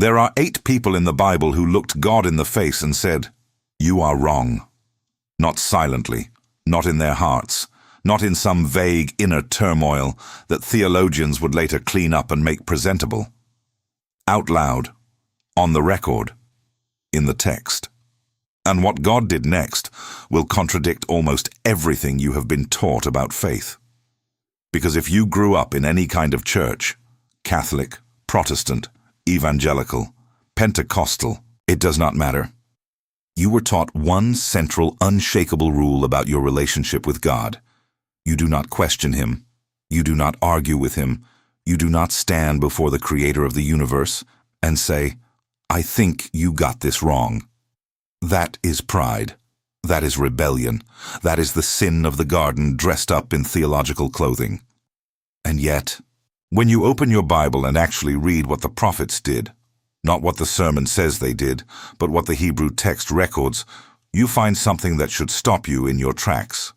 There are 8 people in the Bible who looked God in the face and said, "You are wrong." Not silently, not in their hearts, not in some vague inner turmoil that theologians would later clean up and make presentable. Out loud, on the record, in the text. And what God did next will contradict almost everything you have been taught about faith. Because if you grew up in any kind of church, Catholic, Protestant, evangelical, Pentecostal, it does not matter. You were taught one central, unshakable rule about your relationship with God. You do not question Him. You do not argue with Him. You do not stand before the Creator of the universe and say, "I think you got this wrong." That is pride. That is rebellion. That is the sin of the garden dressed up in theological clothing. And yet, when you open your Bible and actually read what the prophets did, not what the sermon says they did, but what the Hebrew text records, you find something that should stop you in your tracks.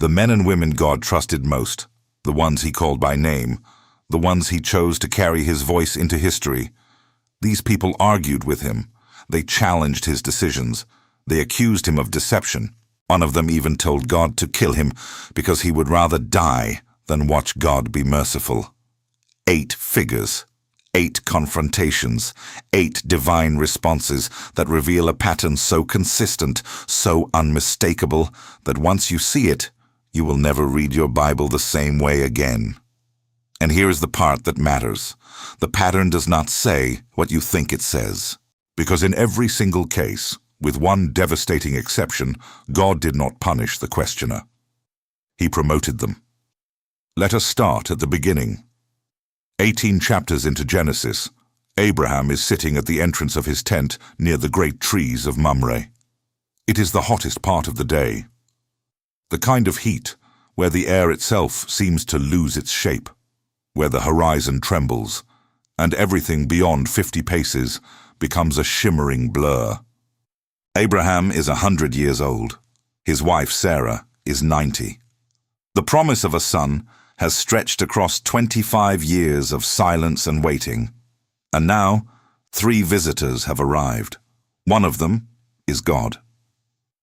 The men and women God trusted most, the ones He called by name, the ones He chose to carry His voice into history, these people argued with Him. They challenged His decisions. They accused Him of deception. One of them even told God to kill him because he would rather die than watch God be merciful. 8 figures, 8 confrontations, 8 divine responses that reveal a pattern so consistent, so unmistakable, that once you see it, you will never read your Bible the same way again. And here is the part that matters. The pattern does not say what you think it says. Because in every single case, with one devastating exception, God did not punish the questioner. He promoted them. Let us start at the beginning. 18 chapters into Genesis, Abraham is sitting at the entrance of his tent near the great trees of Mamre. It is the hottest part of the day. The kind of heat where the air itself seems to lose its shape, where the horizon trembles, and everything beyond 50 paces becomes a shimmering blur. Abraham is 100 years old. His wife Sarah is 90. The promise of a son has stretched across 25 years of silence and waiting. And now, 3 visitors have arrived. One of them is God.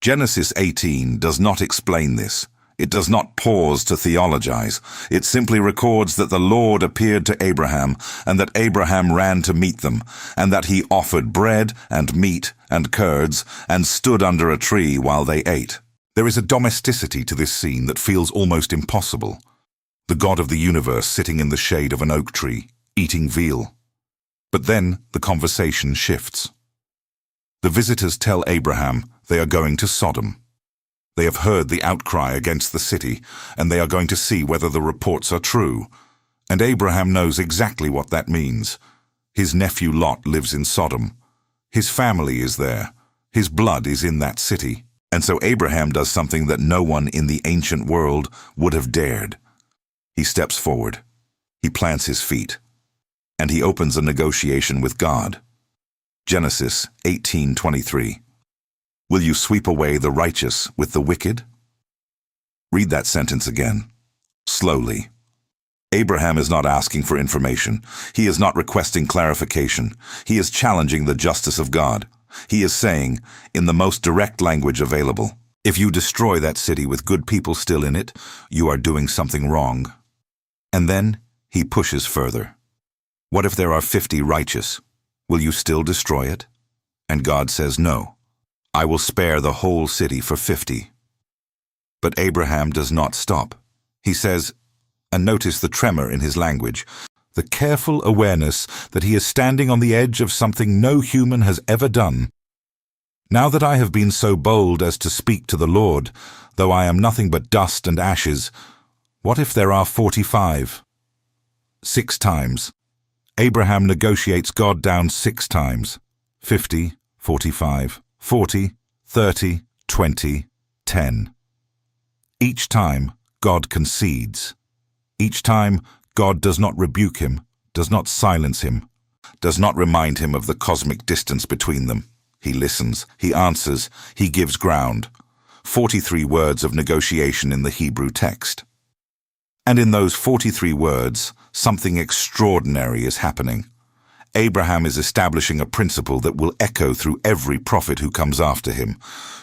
Genesis 18 does not explain this. It does not pause to theologize. It simply records that the Lord appeared to Abraham, and that Abraham ran to meet them, and that he offered bread and meat and curds, and stood under a tree while they ate. There is a domesticity to this scene that feels almost impossible. The God of the universe sitting in the shade of an oak tree, eating veal. But then the conversation shifts. The visitors tell Abraham they are going to Sodom. They have heard the outcry against the city, and they are going to see whether the reports are true. And Abraham knows exactly what that means. His nephew Lot lives in Sodom. His family is there. His blood is in that city. And so Abraham does something that no one in the ancient world would have dared. He steps forward. He plants his feet. And he opens a negotiation with God. Genesis 18:23. Will you sweep away the righteous with the wicked? Read that sentence again, slowly. Abraham is not asking for information. He is not requesting clarification. He is challenging the justice of God. He is saying, in the most direct language available, if you destroy that city with good people still in it, you are doing something wrong. And then he pushes further. What if there are 50 righteous? Will you still destroy it? And God says no. I will spare the whole city for 50. But Abraham does not stop. He says, and notice the tremor in his language, the careful awareness that he is standing on the edge of something no human has ever done. Now that I have been so bold as to speak to the Lord, though I am nothing but dust and ashes, what if there are 45? 6 times. Abraham negotiates God down 6 times. 50, 45. 40, 30, 20, 10. Each time, God concedes. Each time, God does not rebuke him, does not silence him, does not remind him of the cosmic distance between them. He listens, he answers, he gives ground. 43 words of negotiation in the Hebrew text. And in those 43 words, something extraordinary is happening. Abraham is establishing a principle that will echo through every prophet who comes after him.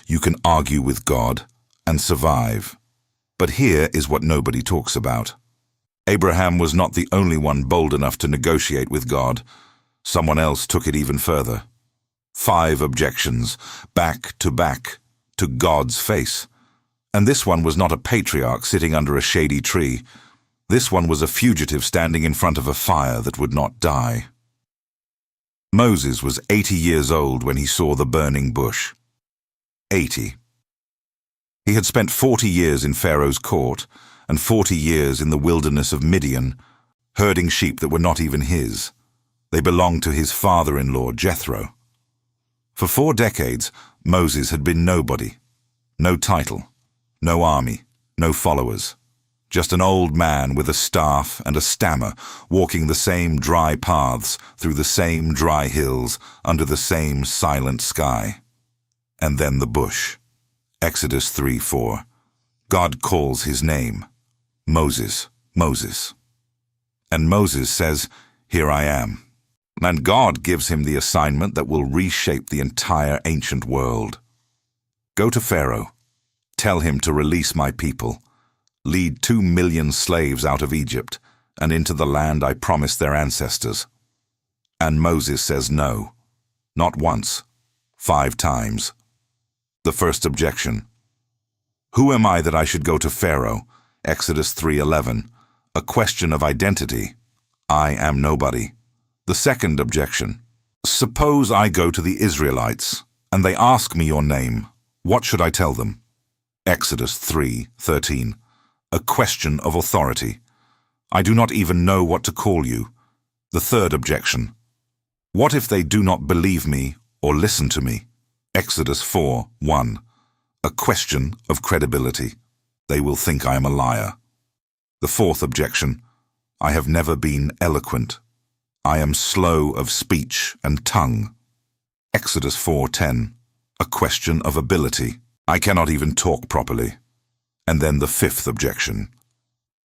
You can argue with God and survive. But here is what nobody talks about. Abraham was not the only one bold enough to negotiate with God. Someone else took it even further. 5 objections, back, to God's face. And this one was not a patriarch sitting under a shady tree. This one was a fugitive standing in front of a fire that would not die. Moses was 80 years old when he saw the burning bush. 80. He had spent 40 years in Pharaoh's court and 40 years in the wilderness of Midian, herding sheep that were not even his. They belonged to his father-in-law, Jethro. For 4 decades, Moses had been nobody. No title, no army, no followers. Just an old man with a staff and a stammer, walking the same dry paths through the same dry hills under the same silent sky. And then the bush. Exodus 3:4. God calls his name. Moses, Moses. And Moses says, "Here I am." And God gives him the assignment that will reshape the entire ancient world. Go to Pharaoh. Tell him to release my people. Lead 2 million slaves out of Egypt and into the land I promised their ancestors. And Moses says no. Not once. 5 times. The first objection. Who am I that I should go to Pharaoh? Exodus 3:11. A question of identity. I am nobody. The second objection. Suppose I go to the Israelites and they ask me your name. What should I tell them? Exodus 3:13. A question of authority. I do not even know what to call you. The third objection. What if they do not believe me or listen to me? Exodus 4:1. A question of credibility. They will think I am a liar. The fourth objection. I have never been eloquent. I am slow of speech and tongue. Exodus 4:10. A question of ability. I cannot even talk properly. And then the fifth objection,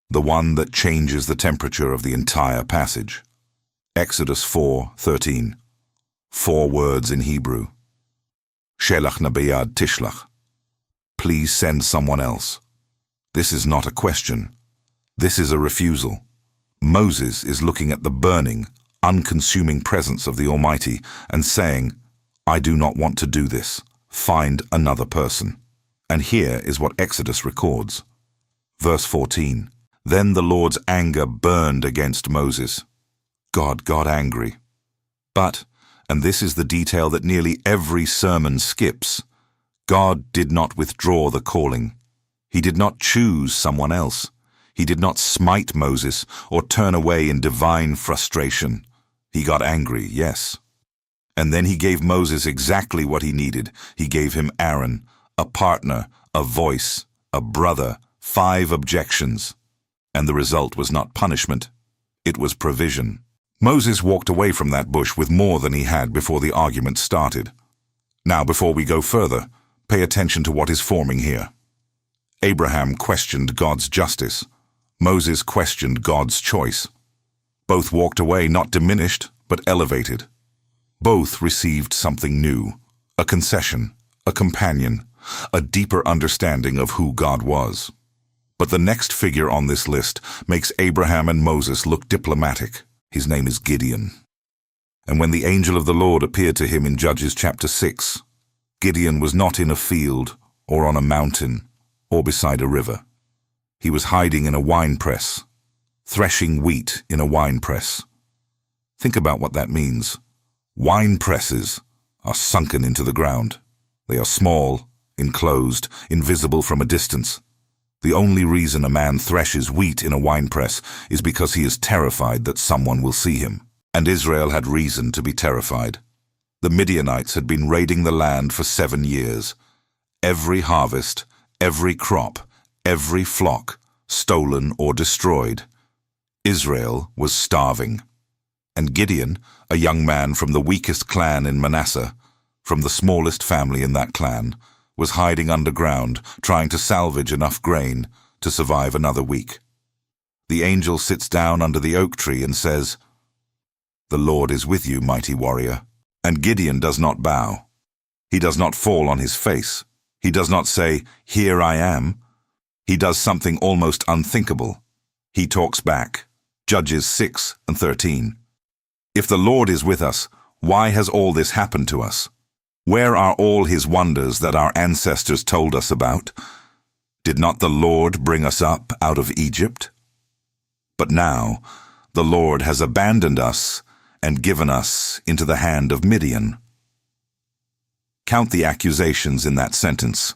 the one that changes the temperature of the entire passage. Exodus 4:13. 4 words in Hebrew. Shelach na beyad tishlach. Please send someone else. This is not a question. This is a refusal. Moses is looking at the burning, unconsuming presence of the Almighty and saying, I do not want to do this. Find another person. And here is what Exodus records. Verse 14. Then the Lord's anger burned against Moses. God got angry. But, and this is the detail that nearly every sermon skips, God did not withdraw the calling. He did not choose someone else. He did not smite Moses or turn away in divine frustration. He got angry, yes. And then he gave Moses exactly what he needed. He gave him Aaron, a partner, a voice, a brother, 5 objections. And the result was not punishment. It was provision. Moses walked away from that bush with more than he had before the argument started. Now, before we go further, pay attention to what is forming here. Abraham questioned God's justice. Moses questioned God's choice. Both walked away not diminished, but elevated. Both received something new, a concession, a companion, a deeper understanding of who God was. But the next figure on this list makes Abraham and Moses look diplomatic. His name is Gideon. And when the angel of the Lord appeared to him in Judges chapter 6, Gideon was not in a field or on a mountain or beside a river. He was hiding in a winepress, threshing wheat in a winepress. Think about what that means. Wine presses are sunken into the ground. They are small, enclosed, invisible from a distance. The only reason a man threshes wheat in a winepress is because he is terrified that someone will see him. And Israel had reason to be terrified. The Midianites had been raiding the land for 7 years. Every harvest, every crop, every flock, stolen or destroyed. Israel was starving. And Gideon, a young man from the weakest clan in Manasseh, from the smallest family in that clan, was hiding underground, trying to salvage enough grain to survive another week. The angel sits down under the oak tree and says, "The Lord is with you, mighty warrior." And Gideon does not bow. He does not fall on his face. He does not say, "Here I am." He does something almost unthinkable. He talks back. Judges 6 and 13. If the Lord is with us, why has all this happened to us? Where are all his wonders that our ancestors told us about? Did not the Lord bring us up out of Egypt? But now the Lord has abandoned us and given us into the hand of Midian. Count the accusations in that sentence.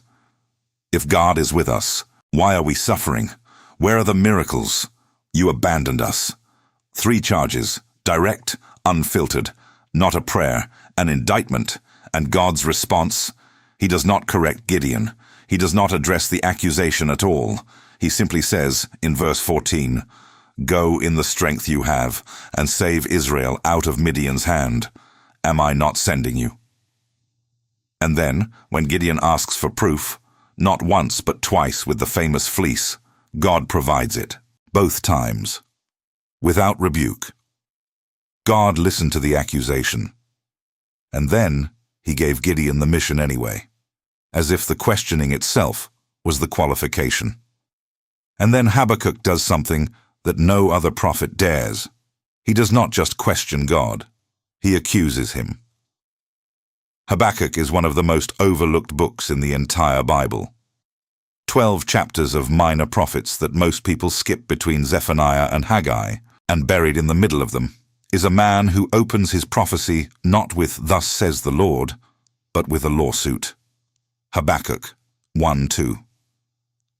If God is with us, why are we suffering? Where are the miracles? You abandoned us. 3 charges, direct, unfiltered, not a prayer, an indictment, and God's response. He does not correct Gideon. He does not address the accusation at all. He simply says, in verse 14, "Go in the strength you have, and save Israel out of Midian's hand. Am I not sending you?" And then, when Gideon asks for proof, not once but twice with the famous fleece, God provides it, both times, without rebuke. God listened to the accusation. And then he gave Gideon the mission anyway, as if the questioning itself was the qualification. And then Habakkuk does something that no other prophet dares. He does not just question God, he accuses him. Habakkuk is one of the most overlooked books in the entire Bible. 12 chapters of minor prophets that most people skip between Zephaniah and Haggai, and buried in the middle of them is a man who opens his prophecy not with "Thus says the Lord," but with a lawsuit. Habakkuk 1:2.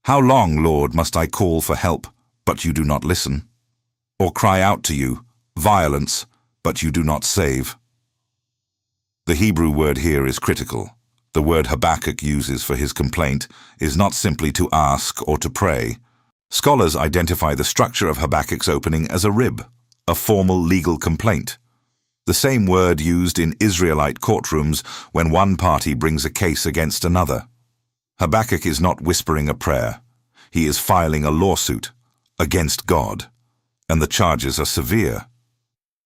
"How long, Lord, must I call for help, but you do not listen? Or cry out to you, violence, but you do not save?" The Hebrew word here is critical. The word Habakkuk uses for his complaint is not simply to ask or to pray. Scholars identify the structure of Habakkuk's opening as a rib, a formal legal complaint. The same word used in Israelite courtrooms when one party brings a case against another. Habakkuk is not whispering a prayer. He is filing a lawsuit against God, and the charges are severe.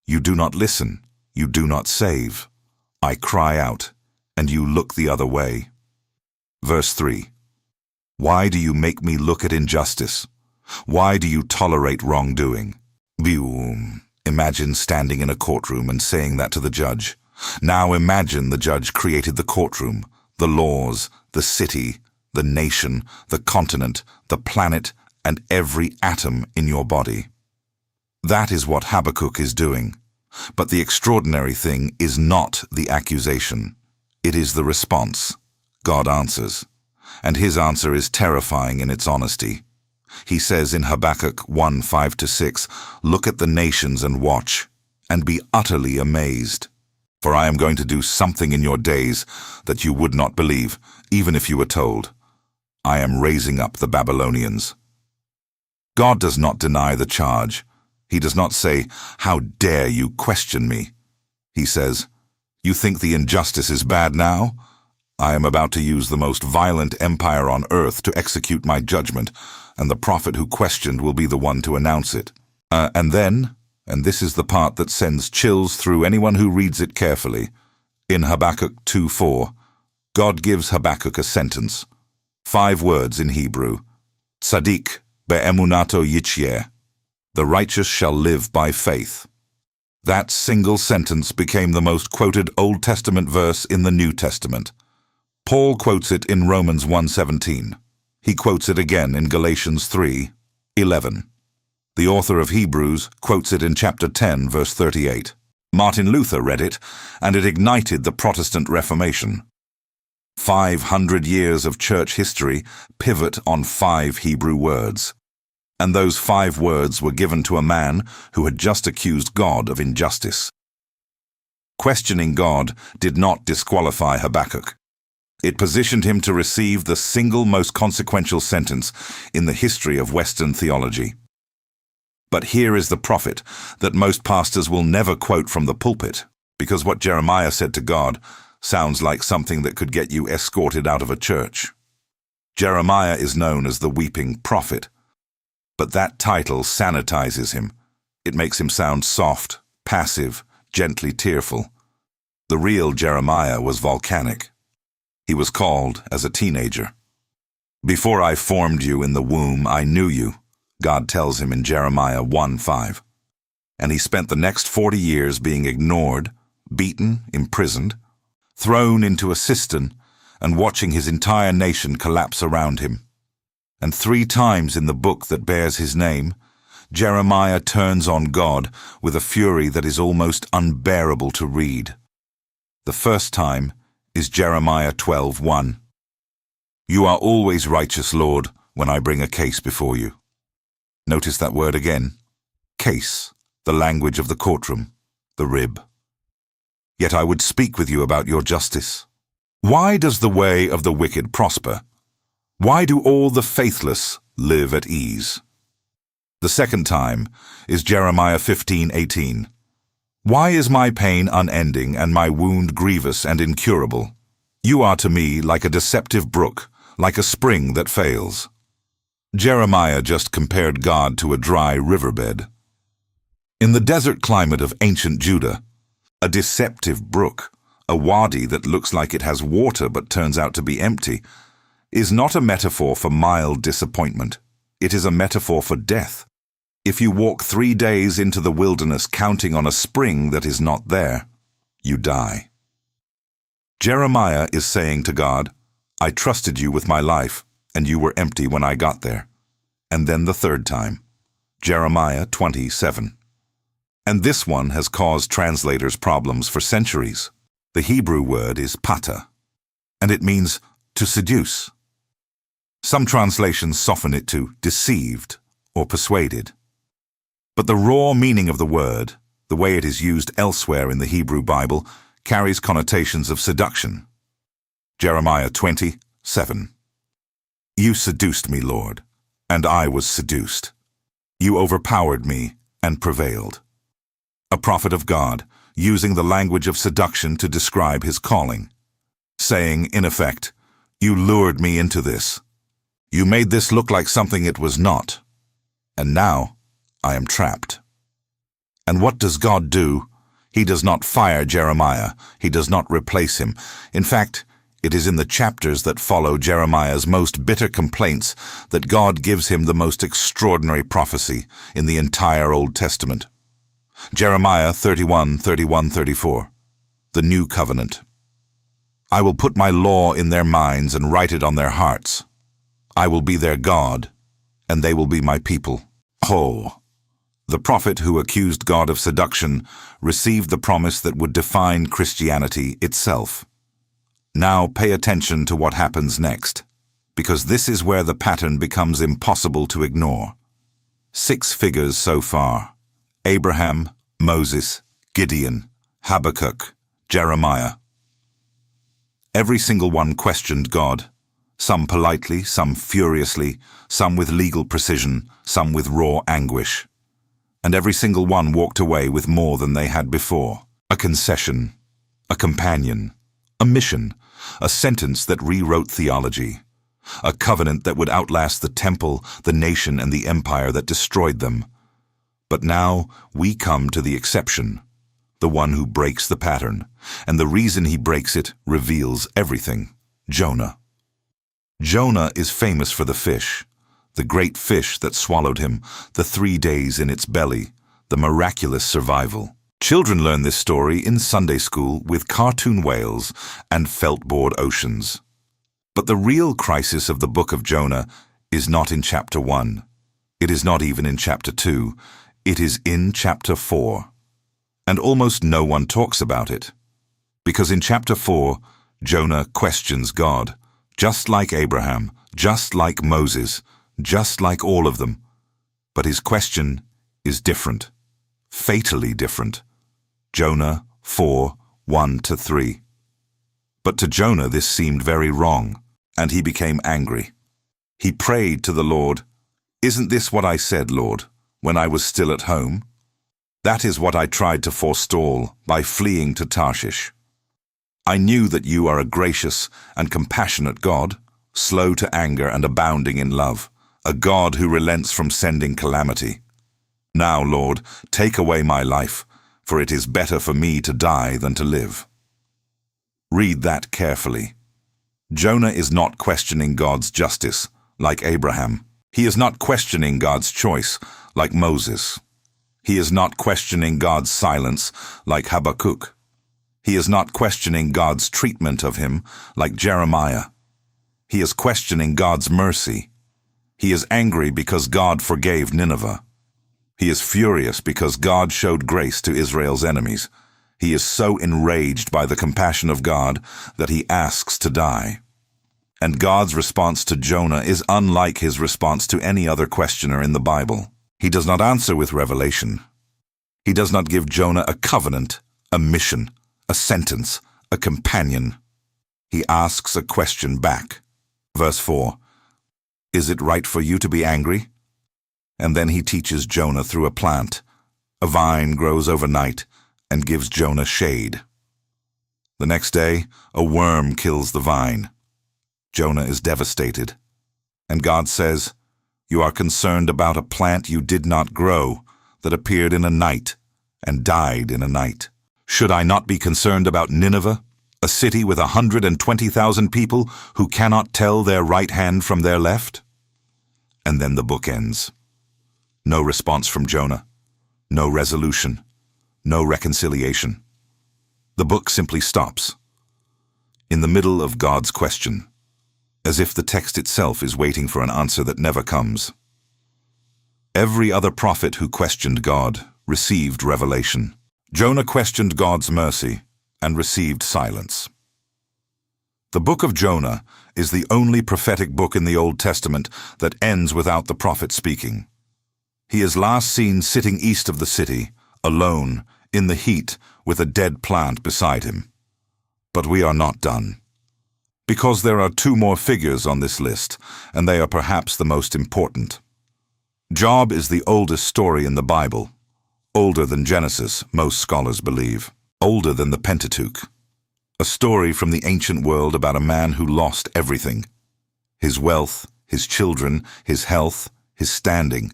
You do not listen, you do not save. I cry out, and you look the other way. Verse 3. Why do you make me look at injustice? Why do you tolerate wrongdoing? Imagine standing in a courtroom and saying that to the judge. Now imagine the judge created the courtroom, the laws, the city, the nation, the continent, the planet, and every atom in your body. That is what Habakkuk is doing. But the extraordinary thing is not the accusation. It is the response. God answers. And his answer is terrifying in its honesty. He says in Habakkuk 1:5-6, "Look at the nations and watch, and be utterly amazed. For I am going to do something in your days that you would not believe, even if you were told. I am raising up the Babylonians." God does not deny the charge. He does not say, "How dare you question me?" He says, "You think the injustice is bad now? I am about to use the most violent empire on earth to execute my judgment, and the prophet who questioned will be the one to announce it." And then, and this is the part that sends chills through anyone who reads it carefully, in Habakkuk 2:4, God gives Habakkuk a sentence. 5 words in Hebrew. Tzadik be'emunato yichyeh. The righteous shall live by faith. That single sentence became the most quoted Old Testament verse in the New Testament. Paul quotes it in Romans 1:17. He quotes it again in Galatians 3:11. The author of Hebrews quotes it in chapter 10, verse 38. Martin Luther read it, and it ignited the Protestant Reformation. 500 years of church history pivot on 5 Hebrew words. And those 5 words were given to a man who had just accused God of injustice. Questioning God did not disqualify Habakkuk. It positioned him to receive the single most consequential sentence in the history of Western theology. But here is the prophet that most pastors will never quote from the pulpit, because what Jeremiah said to God sounds like something that could get you escorted out of a church. Jeremiah is known as the weeping prophet, but that title sanitizes him. It makes him sound soft, passive, gently tearful. The real Jeremiah was volcanic. He was called as a teenager. Before I formed you in the womb, I knew you, God tells him in Jeremiah 1:5. And he spent the next 40 years being ignored, beaten, imprisoned, thrown into a cistern, and watching his entire nation collapse around him. And 3 times in the book that bears his name, Jeremiah turns on God with a fury that is almost unbearable to read. The first time is Jeremiah 12:1. You are always righteous, Lord, when I bring a case before you. Notice that word again. Case, the language of the courtroom, the rib. Yet I would speak with you about your justice. Why does the way of the wicked prosper? Why do all the faithless live at ease? The second time is Jeremiah 15:18. Why is my pain unending and my wound grievous and incurable? You are to me like a deceptive brook, like a spring that fails. Jeremiah just compared God to a dry riverbed. In the desert climate of ancient Judah, a deceptive brook, a wadi that looks like it has water but turns out to be empty, is not a metaphor for mild disappointment. It is a metaphor for death. If you walk 3 days into the wilderness counting on a spring that is not there, you die. Jeremiah is saying to God, I trusted you with my life, and you were empty when I got there. And then the third time, Jeremiah 20:7. And this one has caused translators problems for centuries. The Hebrew word is pata, and it means to seduce. Some translations soften it to deceived or persuaded. But the raw meaning of the word, the way it is used elsewhere in the Hebrew Bible, carries connotations of seduction. Jeremiah 20:7. You seduced me, Lord, and I was seduced. You overpowered me and prevailed. A prophet of God, using the language of seduction to describe his calling, saying, in effect, you lured me into this. You made this look like something it was not. And now I am trapped. And what does God do? He does not fire Jeremiah. He does not replace him. In fact, it is in the chapters that follow Jeremiah's most bitter complaints that God gives him the most extraordinary prophecy in the entire Old Testament. Jeremiah 31:34. The New Covenant. I will put my law in their minds and write it on their hearts. I will be their God, and they will be my people. Oh! The prophet who accused God of seduction received the promise that would define Christianity itself. Now pay attention to what happens next, because this is where the pattern becomes impossible to ignore. 6 figures so far: Abraham, Moses, Gideon, Habakkuk, Jeremiah. Every single one questioned God, some politely, some furiously, some with legal precision, some with raw anguish. And every single one walked away with more than they had before: a concession, a companion, a mission, a sentence that rewrote theology, a covenant that would outlast the temple, the nation, and the empire that destroyed them. But now we come to the exception, the one who breaks the pattern, and the reason he breaks it reveals everything: Jonah. Jonah is famous for the fish, the great fish that swallowed him, the 3 days in its belly, the miraculous survival. Children learn this story in Sunday school with cartoon whales and felt-board oceans. But the real crisis of the book of Jonah is not in chapter 1. It is not even in chapter 2. It is in chapter 4. And almost no one talks about it. Because in chapter 4, Jonah questions God, just like Abraham, just like Moses, just like all of them. But his question is different, fatally different. Jonah 4:1-3. But to Jonah this seemed very wrong, and he became angry. He prayed to the Lord, "Isn't this what I said, Lord, when I was still at home? That is what I tried to forestall by fleeing to Tarshish. I knew that you are a gracious and compassionate God, slow to anger and abounding in love, a God who relents from sending calamity. Now, Lord, take away my life, for it is better for me to die than to live." Read that carefully. Jonah is not questioning God's justice, like Abraham. He is not questioning God's choice, like Moses. He is not questioning God's silence, like Habakkuk. He is not questioning God's treatment of him, like Jeremiah. He is questioning God's mercy. He is angry because God forgave Nineveh. He is furious because God showed grace to Israel's enemies. He is so enraged by the compassion of God that he asks to die. And God's response to Jonah is unlike his response to any other questioner in the Bible. He does not answer with revelation. He does not give Jonah a covenant, a mission, a sentence, a companion. He asks a question back. Verse 4, "Is it right for you to be angry?" And then he teaches Jonah through a plant. A vine grows overnight and gives Jonah shade. The next day, a worm kills the vine. Jonah is devastated. And God says, "You are concerned about a plant you did not grow, that appeared in a night and died in a night. Should I not be concerned about Nineveh, a city with 120,000 people who cannot tell their right hand from their left?" And then the book ends. No response from Jonah, no resolution, no reconciliation. The book simply stops, in the middle of God's question, as if the text itself is waiting for an answer that never comes. Every other prophet who questioned God received revelation. Jonah questioned God's mercy and received silence. The book of Jonah is the only prophetic book in the Old Testament that ends without the prophet speaking. He is last seen sitting east of the city, alone, in the heat, with a dead plant beside him. But we are not done. Because there are two more figures on this list, and they are perhaps the most important. Job is the oldest story in the Bible. Older than Genesis, most scholars believe. Older than the Pentateuch. A story from the ancient world about a man who lost everything. His wealth, his children, his health, his standing,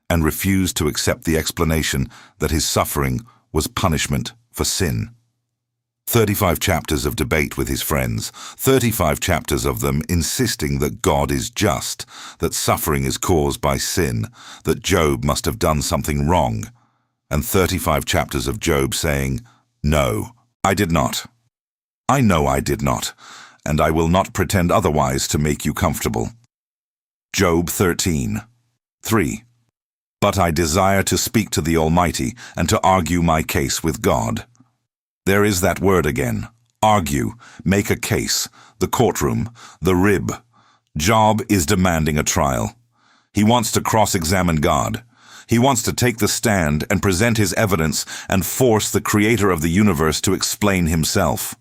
and refused to accept the explanation that his suffering was punishment for sin. 35 chapters of debate with his friends, 35 chapters of them insisting that God is just, that suffering is caused by sin, that Job must have done something wrong, and 35 chapters of Job saying, "No, I did not. I know I did not, and I will not pretend otherwise to make you comfortable." Job 13:3. "But I desire to speak to the Almighty and to argue my case with God." There is that word again. Argue, make a case, the courtroom, the rib. Job is demanding a trial. He wants to cross-examine God. He wants to take the stand and present his evidence and force the creator of the universe to explain himself.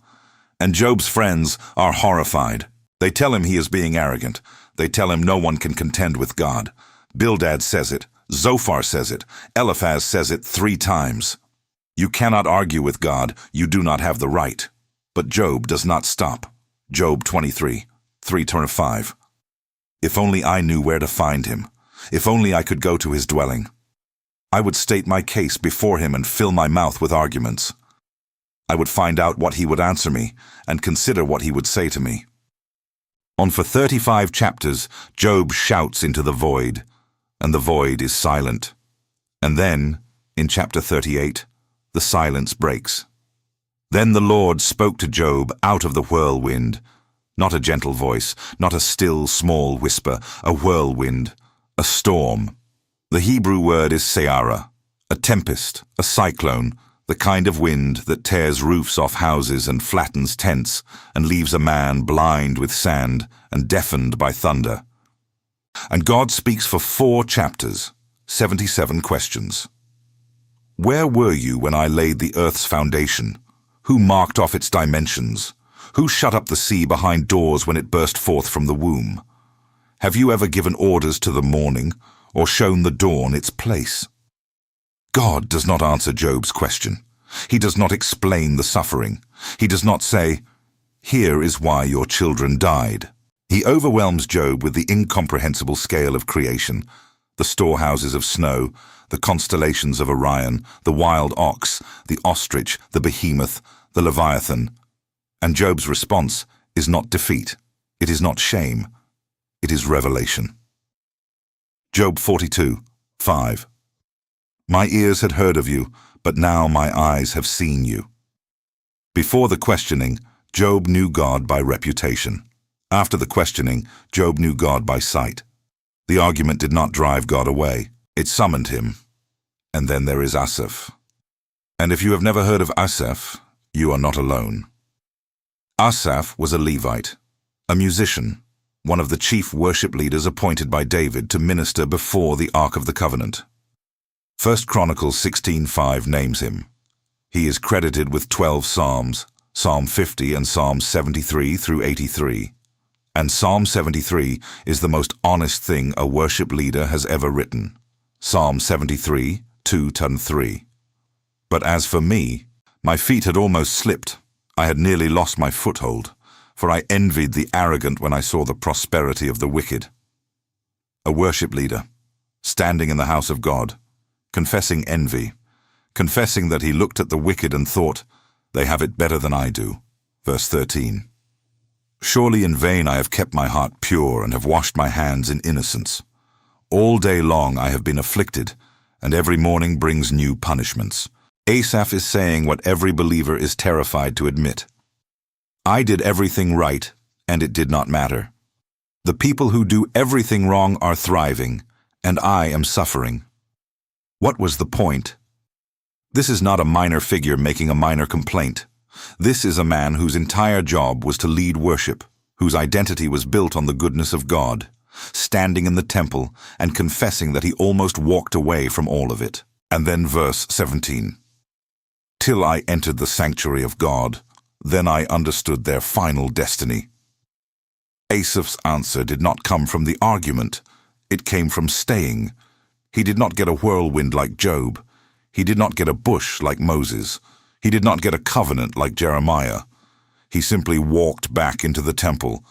And Job's friends are horrified. They tell him he is being arrogant. They tell him no one can contend with God. Bildad says it. Zophar says it. Eliphaz says it 3 times. You cannot argue with God. You do not have the right. But Job does not stop. Job 23:3-5. If only I knew where to find him. If only I could go to his dwelling. I would state my case before him and fill my mouth with arguments. I would find out what he would answer me and consider what he would say to me. On for 35 chapters, Job shouts into the void, and the void is silent. And then, in chapter 38, the silence breaks. Then the Lord spoke to Job out of the whirlwind, not a gentle voice, not a still, small whisper, a whirlwind, a storm. The Hebrew word is se'ara, a tempest, a cyclone, the kind of wind that tears roofs off houses and flattens tents and leaves a man blind with sand and deafened by thunder. And God speaks for 4 chapters, 77 questions. Where were you when I laid the earth's foundation? Who marked off its dimensions? Who shut up the sea behind doors when it burst forth from the womb? Have you ever given orders to the morning, or shown the dawn its place? God does not answer Job's question. He does not explain the suffering. He does not say, "Here is why your children died." He overwhelms Job with the incomprehensible scale of creation, the storehouses of snow, the constellations of Orion, the wild ox, the ostrich, the behemoth, the leviathan. And Job's response is not defeat. It is not shame. It is revelation. Job 42:5. My ears had heard of you, but now my eyes have seen you. Before the questioning, Job knew God by reputation. After the questioning, Job knew God by sight. The argument did not drive God away. It summoned him. And then there is Asaph. And if you have never heard of Asaph, you are not alone. Asaph was a Levite, a musician, one of the chief worship leaders appointed by David to minister before the Ark of the Covenant. 1 Chronicles 16:5 names him. He is credited with 12 psalms, Psalm 50 and Psalm 73 through 83. And Psalm 73 is the most honest thing a worship leader has ever written. Psalm 73, 2-3. But as for me, my feet had almost slipped. I had nearly lost my foothold, for I envied the arrogant when I saw the prosperity of the wicked. A worship leader, standing in the house of God, confessing envy, confessing that he looked at the wicked and thought, they have it better than I do. Verse 13. Surely in vain I have kept my heart pure and have washed my hands in innocence. All day long I have been afflicted, and every morning brings new punishments. Asaph is saying what every believer is terrified to admit. I did everything right, and it did not matter. The people who do everything wrong are thriving, and I am suffering. What was the point? This is not a minor figure making a minor complaint. This is a man whose entire job was to lead worship, whose identity was built on the goodness of God, standing in the temple and confessing that he almost walked away from all of it. And then verse 17. Till I entered the sanctuary of God, then I understood their final destiny. Asaph's answer did not come from the argument. It came from staying. He did not get a whirlwind like Job. He did not get a bush like Moses. He did not get a covenant like Jeremiah. He simply walked back into the temple,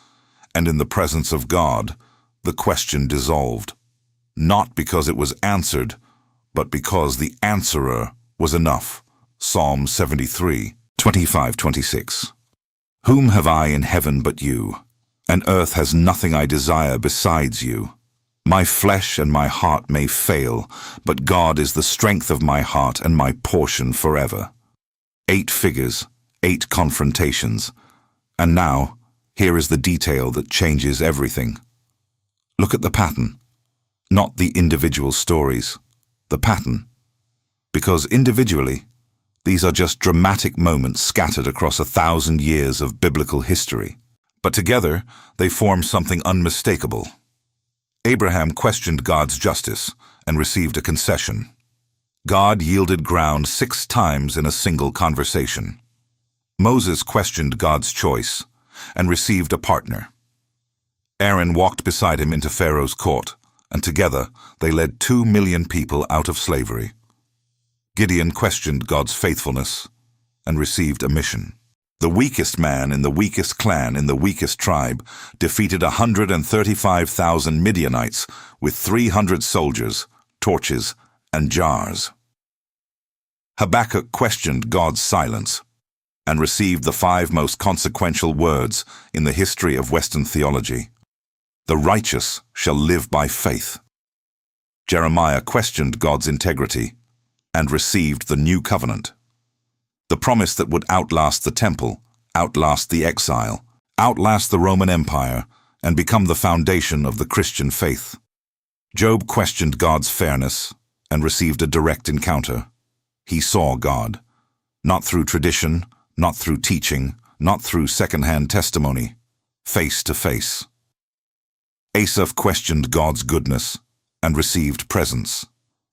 and in the presence of God, the question dissolved. Not because it was answered, but because the answerer was enough. Psalm 73, 25-26. Whom have I in heaven but you? And earth has nothing I desire besides you. My flesh and my heart may fail, but God is the strength of my heart and my portion forever. 8 figures, 8 confrontations. And now, here is the detail that changes everything. Look at the pattern. Not the individual stories. The pattern. Because individually, these are just dramatic moments scattered across 1,000 years of biblical history. But together, they form something unmistakable. Abraham questioned God's justice and received a concession. God yielded ground 6 times in a single conversation. Moses questioned God's choice and received a partner. Aaron walked beside him into Pharaoh's court, and together they led 2 million people out of slavery. Gideon questioned God's faithfulness and received a mission. The weakest man in the weakest clan in the weakest tribe defeated 135,000 Midianites with 300 soldiers, torches, and jars. Habakkuk questioned God's silence and received the 5 most consequential words in the history of Western theology. The righteous shall live by faith. Jeremiah questioned God's integrity and received the new covenant. The promise that would outlast the temple, outlast the exile, outlast the Roman Empire, and become the foundation of the Christian faith. Job questioned God's fairness and received a direct encounter. He saw God, not through tradition, not through teaching, not through second-hand testimony, face to face. Asaph questioned God's goodness and received presence,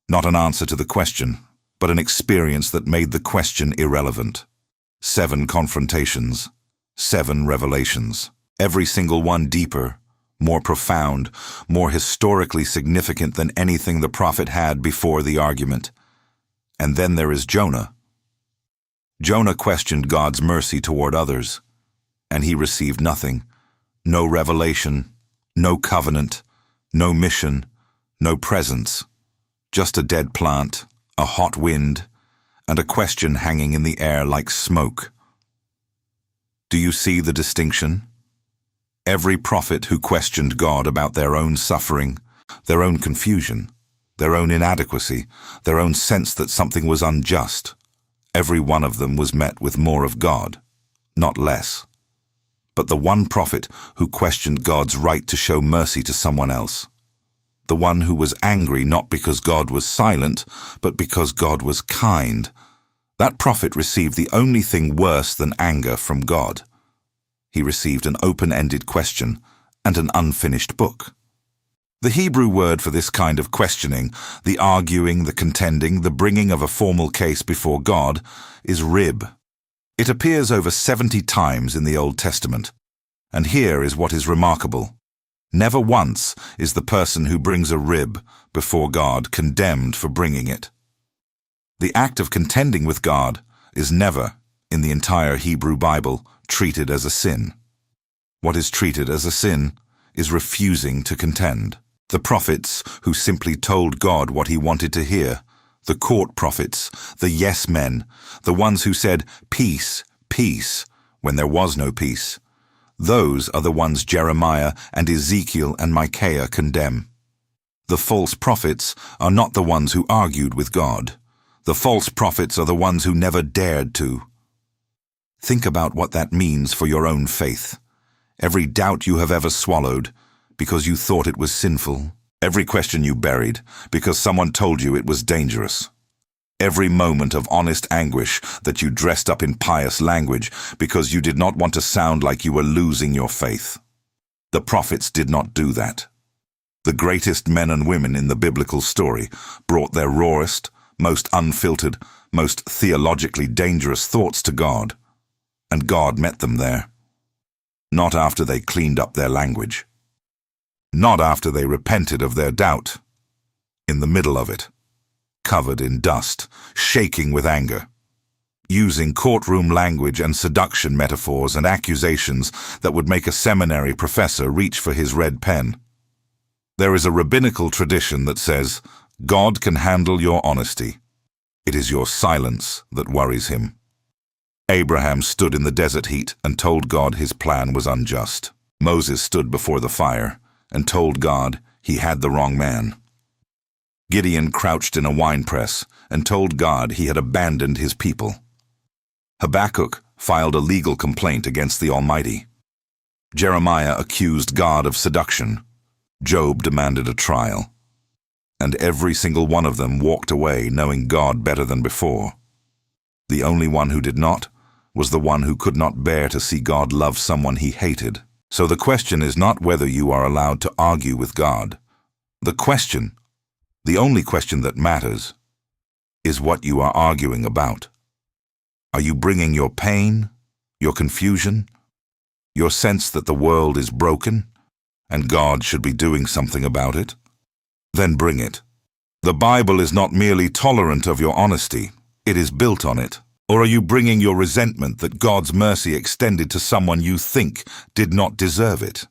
not an answer to the question, but an experience that made the question irrelevant. 7 confrontations, 7 revelations, every single one deeper, more profound, more historically significant than anything the prophet had before the argument. And then there is Jonah. Jonah questioned God's mercy toward others, and he received nothing. No revelation, no covenant, no mission, no presence, Just a dead plant, a hot wind, and a question hanging in the air like smoke. Do you see the distinction? Every prophet who questioned God about their own suffering, their own confusion, their own inadequacy, their own sense that something was unjust, every one of them was met with more of God, not less. But the one prophet who questioned God's right to show mercy to someone else, the one who was angry not because God was silent, but because God was kind, that prophet received the only thing worse than anger from God. He received an open-ended question and an unfinished book. The Hebrew word for this kind of questioning, the arguing, the contending, the bringing of a formal case before God, is rib. It appears over 70 times in the Old Testament. And here is what is remarkable. Never once is the person who brings a rib before God condemned for bringing it. The act of contending with God is never, in the entire Hebrew Bible, treated as a sin. What is treated as a sin is refusing to contend. The prophets who simply told God what he wanted to hear, the court prophets, the yes men, the ones who said, "Peace, peace," when there was no peace, those are the ones Jeremiah and Ezekiel and Micaiah condemn. The false prophets are not the ones who argued with God. The false prophets are the ones who never dared to. Think about what that means for your own faith. Every doubt you have ever swallowed because you thought it was sinful. Every question you buried because someone told you it was dangerous. Every moment of honest anguish that you dressed up in pious language because you did not want to sound like you were losing your faith. The prophets did not do that. The greatest men and women in the biblical story brought their rawest, most unfiltered, most theologically dangerous thoughts to God, and God met them there. Not after they cleaned up their language. Not after they repented of their doubt. In the middle of it, covered in dust, shaking with anger, using courtroom language and seduction metaphors and accusations that would make a seminary professor reach for his red pen. There is a rabbinical tradition that says, God can handle your honesty. It is your silence that worries him. Abraham stood in the desert heat and told God his plan was unjust. Moses stood before the fire and told God he had the wrong man. Gideon crouched in a winepress and told God he had abandoned his people. Habakkuk filed a legal complaint against the Almighty. Jeremiah accused God of seduction. Job demanded a trial. And every single one of them walked away knowing God better than before. The only one who did not was the one who could not bear to see God love someone he hated. So the question is not whether you are allowed to argue with God. The only question that matters, is what you are arguing about. Are you bringing your pain, your confusion, your sense that the world is broken, and God should be doing something about it? Then bring it. The Bible is not merely tolerant of your honesty, it is built on it. Or are you bringing your resentment that God's mercy extended to someone you think did not deserve it?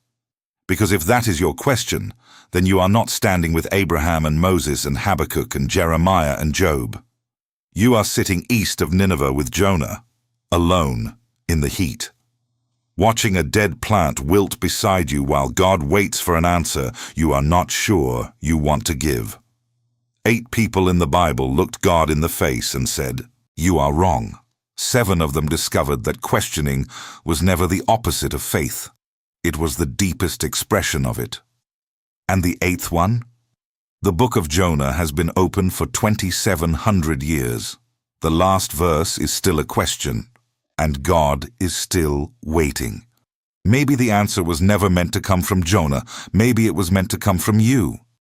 Because if that is your question, then you are not standing with Abraham and Moses and Habakkuk and Jeremiah and Job. You are sitting east of Nineveh with Jonah, alone, in the heat. Watching a dead plant wilt beside you while God waits for an answer you are not sure you want to give. 8 people in the Bible looked God in the face and said, "You are wrong." 7 of them discovered that questioning was never the opposite of faith. It was the deepest expression of it. And the 8th one? The book of Jonah has been open for 2,700 years. The last verse is still a question, and God is still waiting. Maybe the answer was never meant to come from Jonah. Maybe it was meant to come from you.